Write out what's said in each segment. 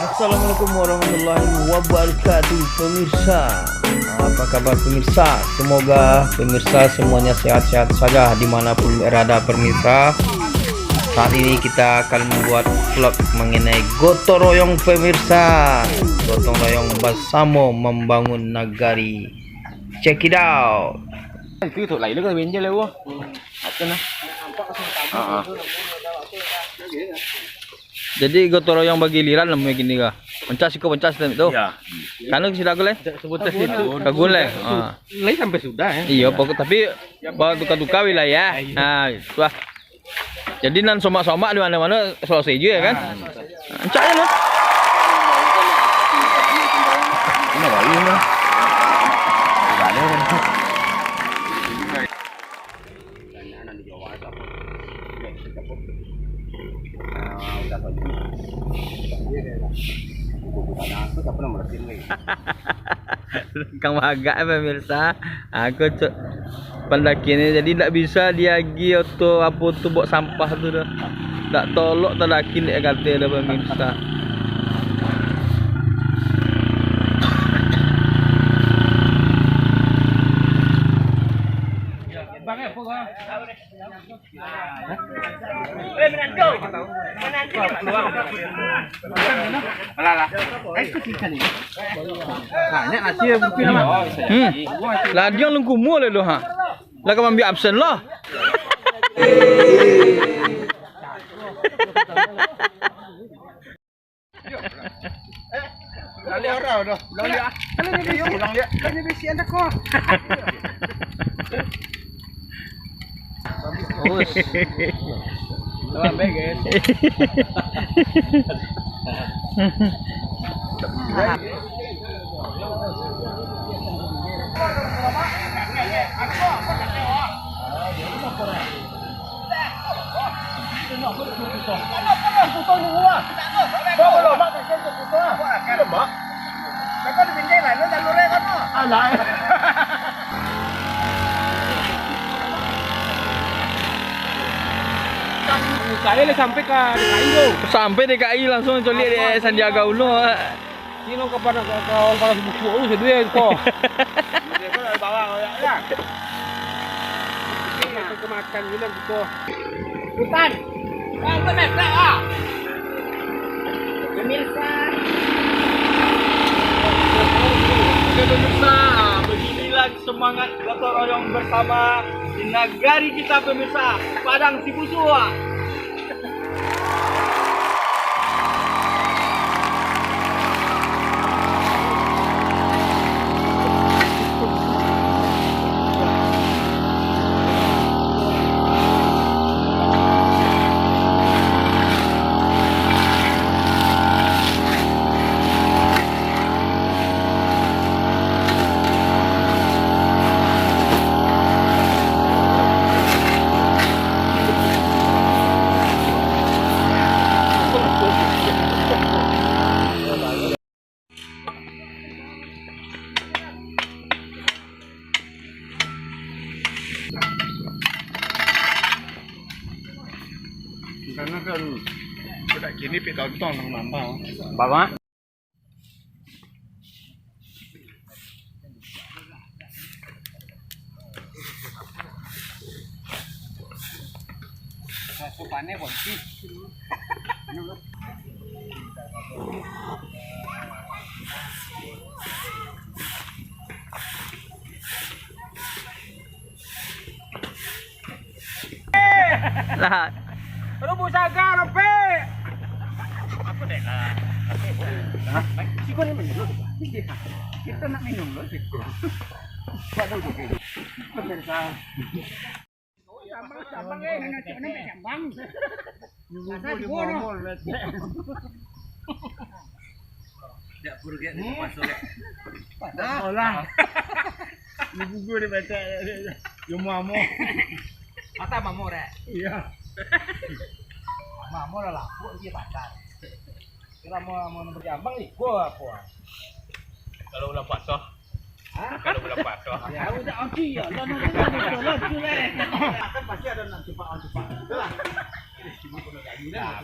Assalamualaikum warahmatullahi wabarakatuh pemirsa. Apa kabar pemirsa? Semoga pemirsa semuanya sehat-sehat saja dimanapun berada pemirsa. Saat ini kita akan membuat vlog mengenai gotong royong pemirsa. Gotong royong bersama membangun nagari. Check it out. Cứ thuộc lấy nó cái bên chứ lâu Jadi gotong royong bagi liran namanya gini kah? Pencas itu. Iya. Karena sila gule. Sebut tes itu. Kagule. Lấy sampai sudah ya. Iya, pokok tapi bawa duka-duka wilayah. Nah, itu lah. Jadi nan somak-somak di mana-mana selesai juga ya kan? Ancaknya loh. Ini apa ini? Enggak ada kan. Kang Maga pemirsa, aku pendaki ini jadi tidak bisa diagi atau apa tuh bawa sampah tuh dah. Tak tolok terdaki nih kata dah pemirsa. Bang ya, pokok. Menantu. Alah. Itu ikan ini. Banyak nasi ya mungkin lah. Lah dia lengkumu le doh ha. Lah kamu ambil absen lah. Lalu orang dah. Lalu ah. Kan ini dia pulang dia. Kan ini si anda kok. Lambe guys. Saya sampai ke DKI tu. Sampai DKI langsung coli di Sandiaga Uno. Ini lo kepada kawan para buku lu sedih kok. Dia kan ada bawang ya. Ini kemakan gila gitu. Bukan. Bang, pemirsa. Pemirsa. Oke pemirsa, beginilah semangat gotong royong bersama di nagari kita pemirsa, Padang Sibusua. Karena kan udah gini tonton nambah. Bapak. Sopannya bonti. Lah, Lu busaga lope. Apa deh lah. Si kau ni minum. Kita nak minum loh. Buat dulu gitu. Pemirsa. Sambang nak cakap nak sambang. Masa di bawah. tidak pergi di masuk. Olah. Ibu gue di baca. Yo mamo. Mata mamor ya. Iya. Mamor lah laku dia pasar. Kira mau berjambang nih gua apa? Kalau udah pasok. Kalau udah pasok. Ya udah oke ya. Jangan pasti ada nak cepat. Itulah.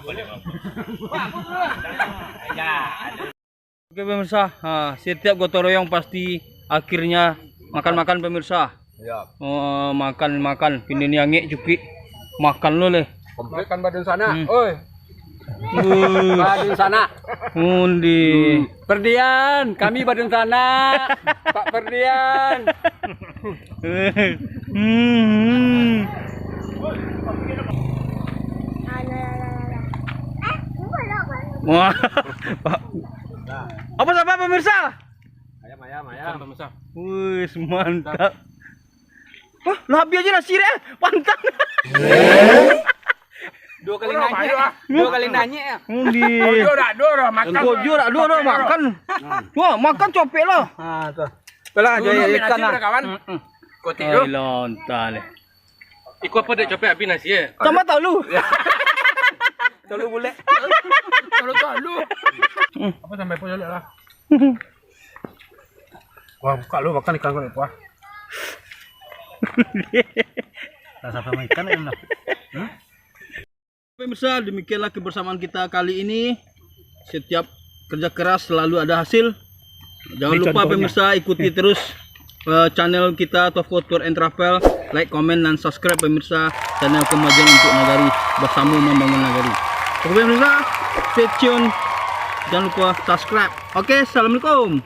Boleh. Wah, Oke pemirsa, setiap gotong royong pasti akhirnya makan-makan pemirsa. Ya. Oh, makan-makan, pinin yangi cuki. Makan lo leh. Makan badan sana. Hmm. Oi. Badan sana. Undi. Perdian, kami badan sana. Pak Perdian. Wah. Apa sama pemirsa? Ayam pemirsa. Wih, mantap. Wah, labi aja nasi deh, pantang. Dua kali nanya ya. Undi. Dua makan. Kojo dak dua makan. Wah, makan copek lo. Tuh. Pelah aja ikan lah. Kawan. Kotik Ai lontal. Ikut apa dek capek habis nasi ya? Sama tahu lu. Tolu boleh. Tolu. Apa sampai pun lah. Wah, buka lu makan ikan kau wah. Rasa sama ikan enak. Pemirsa, demikianlah kebersamaan kita kali ini. Setiap kerja keras selalu ada hasil. Jangan lupa pemirsa ikuti terus channel kita Tofco Tour and Travel, like, comment, dan subscribe pemirsa channel Kemajuan untuk Nagari, bersama membangun Nagari. Oke pemirsa, stay tune, jangan lupa subscribe. Oke, assalamualaikum.